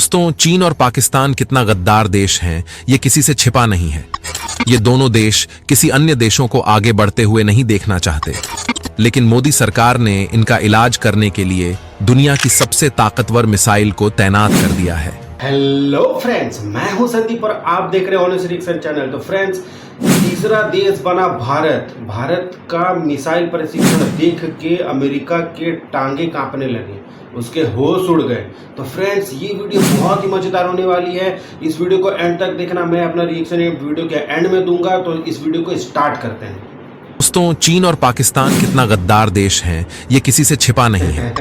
दोस्तों, चीन और पाकिस्तान कितना गद्दार देश हैं, ये किसी से छिपा नहीं है। ये दोनों देश किसी अन्य देशों को आगे बढ़ते हुए नहीं देखना चाहते, लेकिन मोदी सरकार ने इनका इलाज करने के लिए दुनिया की सबसे ताकतवर मिसाइल को तैनात कर दिया है। हेलो फ्रेंड्स, मैं हूं संदीप और आप देख रहे हैं ऑनेस्ट रिएक्शन चैनल। तो फ्रेंड्स, तीसरा देश बना भारत। भारत का मिसाइल प्रशिक्षण देख के अमेरिका के टांगे कांपने लगे, उसके होश उड़ गए। तो फ्रेंड्स, ये वीडियो बहुत ही मजेदार होने वाली है। इस वीडियो को एंड तक देखना। मैं अपना रिएक्शन वीडियो के एंड में दूंगा। तो इस वीडियो को स्टार्ट करते हैं। दोस्तों, चीन और पाकिस्तान कितना गद्दार देश हैं, ये किसी से छिपा नहीं है।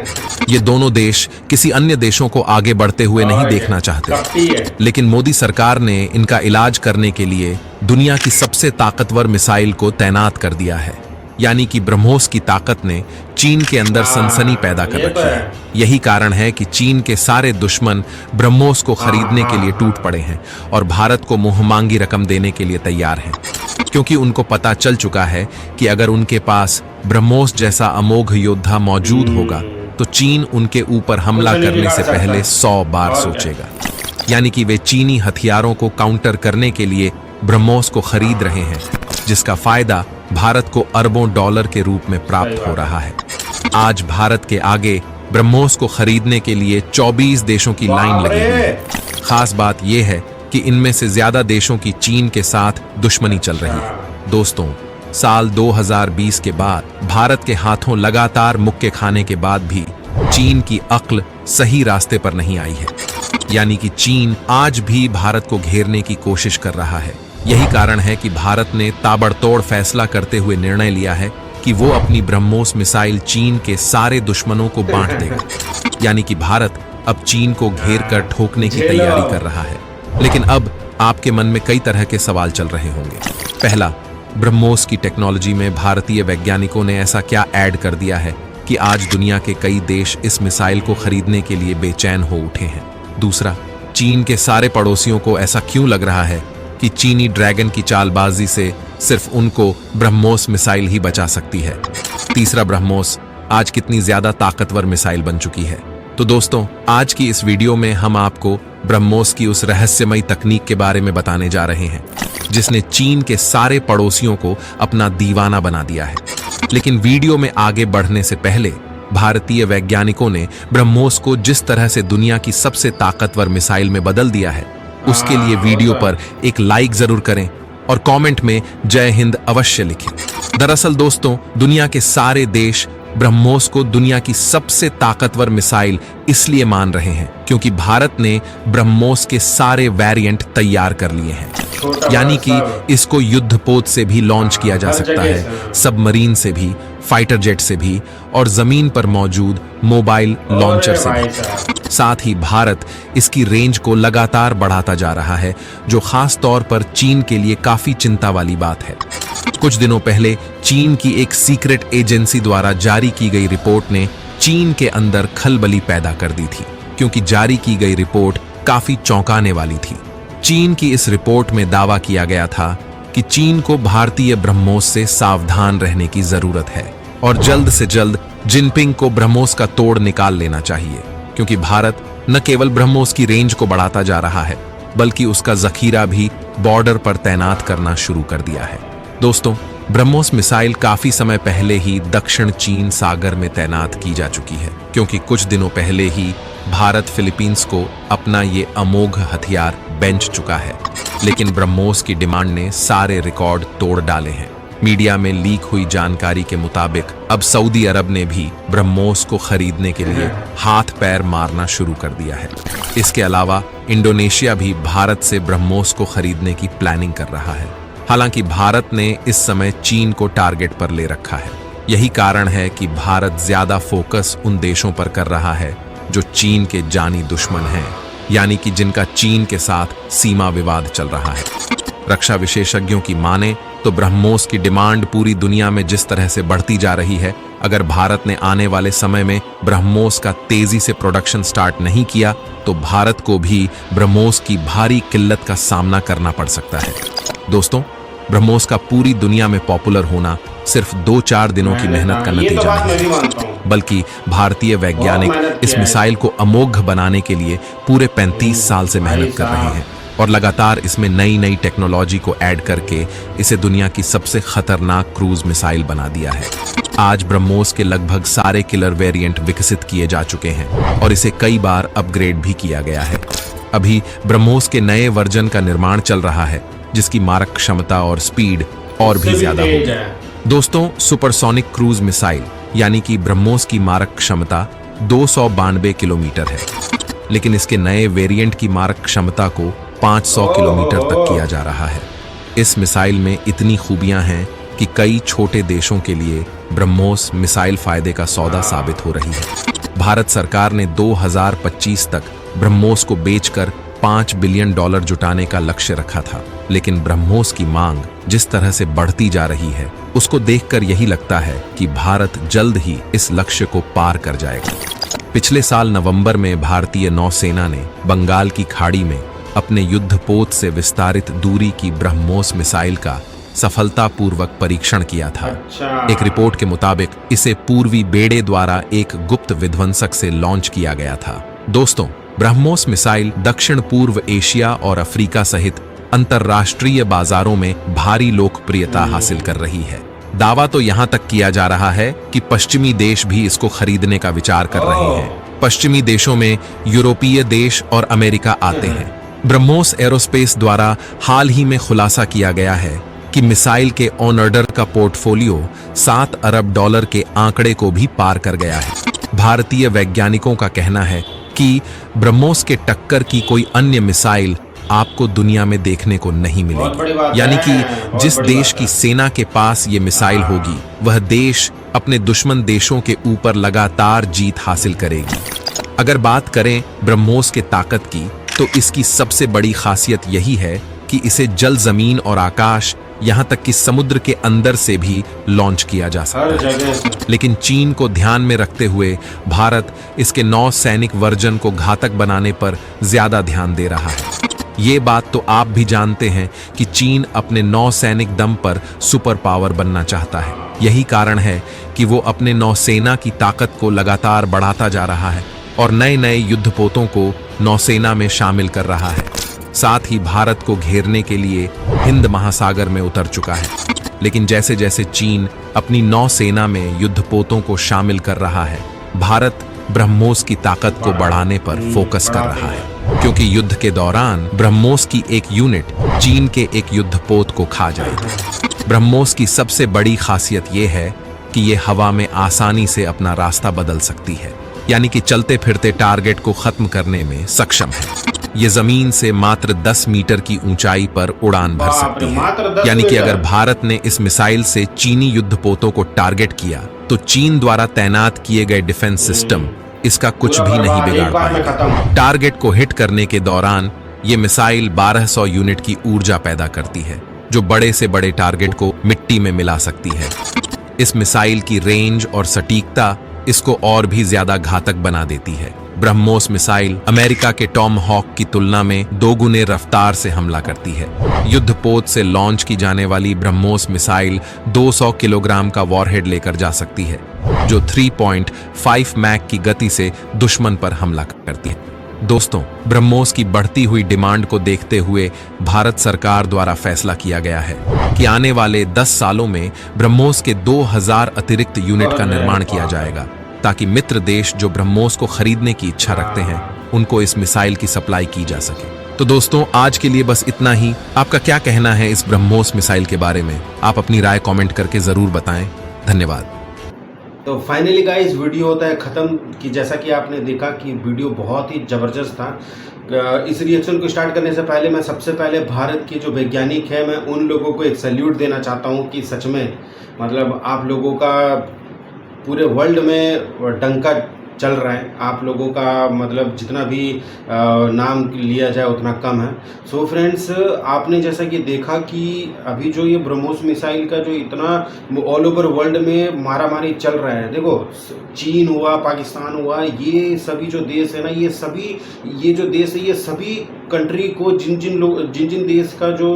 ये दोनों देश किसी अन्य देशों को आगे बढ़ते हुए नहीं देखना चाहते, लेकिन मोदी सरकार ने इनका इलाज करने के लिए दुनिया की सबसे ताकतवर मिसाइल को तैनात कर दिया है। यानी कि ब्रह्मोस की ताकत ने चीन के अंदर सनसनी पैदा कर रखी है। यही कारण है कि चीन के सारे दुश्मन ब्रह्मोस को खरीदने के लिए टूट पड़े हैं और भारत को मुंहमांगी रकम देने के लिए तैयार हैं, क्योंकि उनको पता चल चुका है कि अगर उनके पास ब्रह्मोस जैसा अमोघ योद्धा मौजूद होगा तो चीन उनके ऊपर हमला करने से पहले 100 बार सोचेगा। यानी कि वे चीनी हथियारों को काउंटर करने के लिए ब्रह्मोस को खरीद रहे हैं, जिसका फायदा भारत को अरबों डॉलर के रूप में प्राप्त हो रहा है। आज भारत के आगे ब्रह्मोस को खरीदने के लिए 24 देशों की लाइन लगी हुई है। खास बात यह है कि इनमें से ज्यादा देशों की चीन के साथ दुश्मनी चल रही है। दोस्तों, साल 2020 के बाद भारत के हाथों लगातार मुक्के खाने के बाद भी चीन की अक्ल सही रास्ते पर नहीं आई है। यानी कि चीन आज भी भारत को घेरने की कोशिश कर रहा है। यही कारण है कि भारत ने ताबड़तोड़ फैसला करते हुए निर्णय लिया है कि वो अपनी ब्रह्मोस मिसाइल चीन के सारे दुश्मनों को बांट देगा। यानी कि भारत अब चीन को घेर कर ठोकने की तैयारी कर रहा है। लेकिन अब आपके मन में कई तरह के सवाल चल रहे होंगे। पहला, ब्रह्मोस की टेक्नोलॉजी में भारतीय वैज्ञानिकों ने ऐसा क्या ऐड कर दिया है कि आज दुनिया के कई देश इस मिसाइल को खरीदने के लिए बेचैन हो उठे हैं। दूसरा, चीन के सारे पड़ोसियों को ऐसा क्यों लग रहा है कि चीनी ड्रैगन की चालबाजी से सिर्फ उनको ब्रह्मोस मिसाइल ही बचा सकती है। तीसरा, ब्रह्मोस आज कितनी ज्यादा ताकतवर मिसाइल बन चुकी है। तो दोस्तों, आज की इस वीडियो में हम आपको ब्रह्मोस की उस रहस्यमयी तकनीक के बारे में बताने जा रहे हैं जिसने चीन के सारे पड़ोसियों को अपना दीवाना बना दिया है। लेकिन वीडियो में आगे बढ़ने से पहले भारतीय वैज्ञानिकों ने ब्रह्मोस को जिस तरह से दुनिया की सबसे ताकतवर मिसाइल में बदल दिया है, उसके लिए वीडियो पर एक लाइक जरूर करें और कमेंट में जय हिंद अवश्य लिखें। दरअसल दोस्तों, दुनिया के सारे देश ब्रह्मोस को दुनिया की सबसे ताकतवर मिसाइल इसलिए मान रहे हैं क्योंकि भारत ने ब्रह्मोस के सारे वेरिएंट तैयार कर लिए हैं। यानी कि इसको युद्धपोत से भी लॉन्च किया जा सकता है, सबमरीन से भी, फाइटर जेट से भी और जमीन पर मौजूद मोबाइल लॉन्चर से भी। साथ ही भारत इसकी रेंज को लगातार बढ़ाता जा रहा है, जो खास तौर पर चीन के लिए काफी चिंता वाली बात है। कुछ दिनों पहले चीन की एक सीक्रेट एजेंसी द्वारा जारी की गई रिपोर्ट ने चीन के अंदर खलबली पैदा कर दी थी, क्योंकि जारी की गई रिपोर्ट काफी चौंकाने वाली थी। चीन की इस रिपोर्ट में दावा किया गया था कि चीन को भारतीय ब्रह्मोस से सावधान रहने की जरूरत है और जल्द से जल्द जिनपिंग को ब्रह्मोस का तोड़ निकाल लेना चाहिए, क्योंकि भारत न केवल ब्रह्मोस की रेंज को बढ़ाता जा रहा है बल्कि उसका जखीरा भी बॉर्डर पर तैनात करना शुरू कर दिया है। दोस्तों, ब्रह्मोस मिसाइल काफी समय पहले ही दक्षिण चीन सागर में तैनात की जा चुकी है, क्योंकि कुछ दिनों पहले ही भारत फिलीपींस को अपना ये अमोघ हथियार बेच चुका है। लेकिन ब्रह्मोस की डिमांड ने सारे रिकॉर्ड तोड़ डाले हैं। मीडिया में लीक हुई जानकारी के मुताबिक अब सऊदी अरब ने भी ब्रह्मोस को खरीदने के लिए हाथ पैर मारना शुरू कर दिया है। इसके अलावा इंडोनेशिया भी भारत से ब्रह्मोस को खरीदने की प्लानिंग कर रहा है। हालांकि भारत ने इस समय चीन को टारगेट पर ले रखा है। यही कारण है कि भारत ज्यादा फोकस उन देशों पर कर रहा है जो चीन के जानी दुश्मन हैं, यानी कि जिनका चीन के साथ सीमा विवाद चल रहा है। रक्षा विशेषज्ञों की माने तो ब्रह्मोस की डिमांड पूरी दुनिया में जिस तरह से बढ़ती जा रही है, अगर भारत ने आने वाले समय में ब्रह्मोस का तेजी से प्रोडक्शन स्टार्ट नहीं किया तो भारत को भी ब्रह्मोस की भारी किल्लत का सामना करना पड़ सकता है। दोस्तों, ब्रह्मोस का पूरी दुनिया में पॉपुलर होना सिर्फ 2-4 दिनों की मेहनत का नतीजा नहीं है, बल्कि भारतीय बहुत वैज्ञानिक मेहनत इस किया है। मिसाइल को अमोघ बनाने के लिए पूरे 35 साल से मेहनत कर रहे हैं और लगातार इसमें नई नई टेक्नोलॉजी को ऐड करके इसे दुनिया की सबसे खतरनाक क्रूज मिसाइल बना दिया है। आज ब्रह्मोस के लगभग सारे किलर वेरिएंट विकसित किए जा चुके हैं और इसे कई बार अपग्रेड भी किया गया है। अभी ब्रह्मोस के नए वर्जन का निर्माण चल रहा है जिसकी मारक क्षमता और स्पीड और भी ज्यादा होगी। दोस्तों, सुपरसोनिक क्रूज मिसाइल यानी कि ब्रह्मोस की मारक क्षमता 292 किलोमीटर है, लेकिन इसके नए वेरिएंट की मारक क्षमता को 500 किलोमीटर तक किया जा रहा है। इस मिसाइल में इतनी खूबियां हैं कि कई छोटे देशों के लिए ब्रह्मोस मिसाइल फायदे का सौदा साबित हो रही है। भारत सरकार ने 2025 तक ब्रह्मोस को बेचकर $5 बिलियन जुटाने का लक्ष्य रखा था, लेकिन ब्रह्मोस की मांग जिस तरह से बढ़ती जा रही है उसको देखकर यही लगता है कि भारत जल्द ही इस लक्ष्य को पार कर जाएगा। पिछले साल नवंबर में भारतीय नौसेना ने बंगाल की खाड़ी में अपने युद्धपोत से विस्तारित दूरी की ब्रह्मोस मिसाइल का सफलतापूर्वक परीक्षण किया था। एक रिपोर्ट के मुताबिक इसे पूर्वी बेड़े द्वारा एक गुप्त विध्वंसक से लॉन्च किया गया था। दोस्तों, ब्रह्मोस मिसाइल दक्षिण पूर्व एशिया और अफ्रीका सहित अंतर्राष्ट्रीय बाजारों में भारी लोकप्रियता हासिल कर रही है। दावा तो यहां तक किया जा रहा है कि पश्चिमी देश भी इसको खरीदने का विचार कर रहे हैं। पश्चिमी देशों में यूरोपीय देश और अमेरिका आते हैं। ब्रह्मोस एरोस्पेस द्वारा हाल ही में खुलासा किया गया है कि मिसाइल के ऑन ऑर्डर का पोर्टफोलियो $7 अरब के आंकड़े को भी पार कर गया है। भारतीय वैज्ञानिकों का कहना है कि ब्रह्मोस के टक्कर की कोई अन्य मिसाइल आपको दुनिया में देखने को नहीं मिलेगी। यानी कि जिस देश की सेना के पास ये मिसाइल होगी वह देश अपने दुश्मन देशों के ऊपर लगातार जीत हासिल करेगी। अगर बात करें ब्रह्मोस के ताकत की, तो इसकी सबसे बड़ी खासियत यही है कि इसे जल, जमीन और आकाश, यहां तक कि समुद्र के अंदर से भी लॉन्च किया जा सकता है। लेकिन चीन को ध्यान में रखते हुए भारत इसके नौ सैनिक वर्जन को घातक बनाने पर ज्यादा ध्यान दे रहा है। ये बात तो आप भी जानते हैं कि चीन अपने नौसैनिक दम पर सुपर पावर बनना चाहता है। यही कारण है कि वो अपने नौसेना की ताकत को लगातार बढ़ाता जा रहा है और नए नए युद्धपोतों को नौसेना में शामिल कर रहा है। साथ ही भारत को घेरने के लिए हिंद महासागर में उतर चुका है। लेकिन जैसे जैसे चीन अपनी नौसेना में युद्धपोतों को शामिल कर रहा है, भारत ब्रह्मोस की ताकत को बढ़ाने पर फोकस कर रहा है, क्योंकि युद्ध के दौरान ब्रह्मोस की एक यूनिट चीन के एक युद्धपोत को खा जाएगी। ब्रह्मोस की सबसे बड़ी खासियत यह है कि ये हवा में आसानी से अपना रास्ता बदल सकती है, यानी कि चलते फिरते टारगेट को खत्म करने में सक्षम है। ये जमीन से मात्र 10 मीटर की ऊंचाई पर उड़ान भर सकती है। यानी कि अगर भारत ने इस मिसाइल से चीनी युद्धपोतों को टारगेट किया तो चीन द्वारा तैनात किए गए डिफेंस सिस्टम इसका कुछ भी नहीं बिगाड़ पाएगा। टारगेट को हिट करने के दौरान ये मिसाइल 1200 यूनिट की ऊर्जा पैदा करती है, जो बड़े से बड़े टारगेट को मिट्टी में मिला सकती है। इस मिसाइल की रेंज और सटीकता इसको और भी ज्यादा घातक बना देती है। ब्रह्मोस मिसाइल अमेरिका के टॉम हॉक की तुलना में 2 गुने रफ्तार से हमला करती है। युद्धपोत से लॉन्च की जाने वाली ब्रह्मोस मिसाइल 200 किलोग्राम का वॉरहेड लेकर जा सकती है, जो 3.5 मैक की गति से दुश्मन पर हमला करती है। दोस्तों, ब्रह्मोस की बढ़ती हुई डिमांड को देखते हुए भारत सरकार द्वारा फैसला किया गया है कि आने वाले 10 सालों में ब्रह्मोस के 2000 अतिरिक्त यूनिट का निर्माण किया जाएगा, ताकि मित्र देश जो ब्रह्मोस को खरीदने की इच्छा रखते हैं उनको इस मिसाइल की सप्लाई की जा सके। तो दोस्तों, आज के लिए बस इतना ही। आपका क्या कहना है इस ब्रह्मोस मिसाइल के बारे में? आप अपनी राय कमेंट करके जरूर बताएं। धन्यवाद। तो फाइनली गाइस वीडियो होता है ख़त्म कि जैसा कि आपने देखा कि वीडियो बहुत ही ज़बरदस्त था। इस रिएक्शन को स्टार्ट करने से पहले मैं सबसे पहले भारत के जो वैज्ञानिक हैं, मैं उन लोगों को एक सैल्यूट देना चाहता हूं कि सच में मतलब आप लोगों का पूरे वर्ल्ड में डंका चल रहा है। आप लोगों का मतलब जितना भी नाम लिया जाए उतना कम है। सो फ्रेंड्स, आपने जैसा कि देखा कि अभी जो ये ब्रह्मोस मिसाइल का जो इतना ऑल ओवर वर्ल्ड में मारामारी चल रहा है, देखो चीन हुआ, पाकिस्तान हुआ, ये सभी जो देश है ना, ये जो देश है ये सभी कंट्री को जिन जिन देश का जो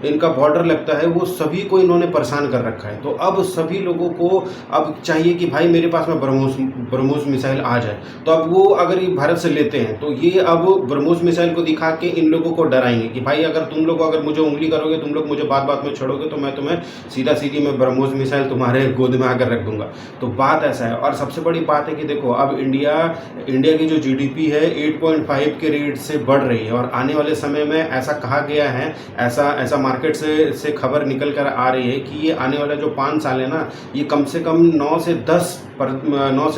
इनका बॉर्डर लगता है वो सभी को इन्होंने परेशान कर रखा है। तो अब सभी लोगों को अब चाहिए कि भाई मेरे पास में ब्रह्मोस मिसाइल आ जाए। तो अब वो अगर ये भारत से लेते हैं तो ये अब ब्रह्मोस मिसाइल को दिखा के इन लोगों को डराएंगे कि भाई अगर तुम लोग अगर मुझे उंगली करोगे, तुम लोग मुझे बात बात में छोड़ोगे तो मैं तुम्हें सीधा सीधी मैं ब्रह्मोस मिसाइल तुम्हारे गोद में आकर रख दूंगा। तो बात ऐसा है। और सबसे बड़ी बात है कि देखो अब इंडिया की जो जीडीपी है 8.5 के रेट से बढ़ रही है, और आने वाले समय में ऐसा कहा गया है, ऐसा मार्केट से खबर निकल कर आ रही है कि ये आने वाला जो 5 साल है ना, ये कम से कम 9 से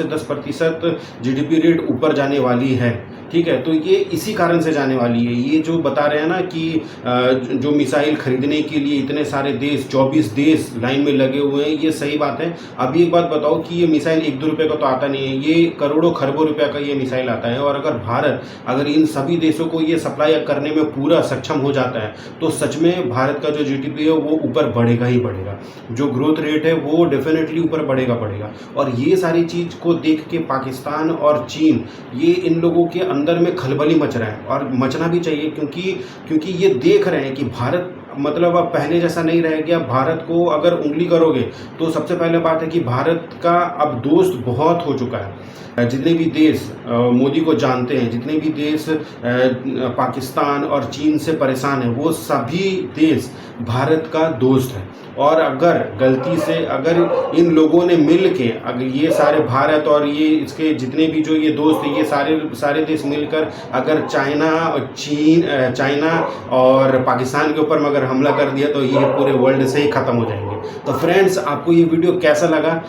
10% जीडीपी रेट ऊपर जाने वाली है। ठीक है, तो ये इसी कारण से जाने वाली है। ये जो बता रहे हैं ना कि जो मिसाइल खरीदने के लिए इतने सारे देश 24 देश लाइन में लगे हुए हैं, ये सही बात है। अभी एक बात बताओ कि ये मिसाइल 1-2 रुपये का तो आता नहीं है, ये करोड़ों खरबों रुपया का ये मिसाइल आता है। और अगर भारत अगर इन सभी देशों को ये सप्लाई करने में पूरा सक्षम हो जाता है तो सच में भारत का जो जीडीपी है वो ऊपर बढ़ेगा ही बढ़ेगा। जो ग्रोथ रेट है वो डेफिनेटली ऊपर बढ़ेगा। और ये सारी चीज़ को देख के पाकिस्तान और चीन, ये इन लोगों के अंदर में खलबली मच रहा है, और मचना भी चाहिए क्योंकि ये देख रहे हैं कि भारत मतलब अब पहले जैसा नहीं रह गया। भारत को अगर उंगली करोगे तो सबसे पहले बात है कि भारत का अब दोस्त बहुत हो चुका है। जितने भी देश मोदी को जानते हैं, जितने भी देश पाकिस्तान और चीन से परेशान हैं, वो सभी देश भारत का दोस्त है। और अगर गलती से अगर इन लोगों ने मिल के अगर ये सारे भारत और ये इसके जितने भी जो ये दोस्त हैं, ये सारे देश मिलकर अगर चाइना और पाकिस्तान के ऊपर अगर हमला कर दिया तो ये पूरे वर्ल्ड से ही ख़त्म हो जाएंगे। तो फ्रेंड्स, आपको ये वीडियो कैसा लगा?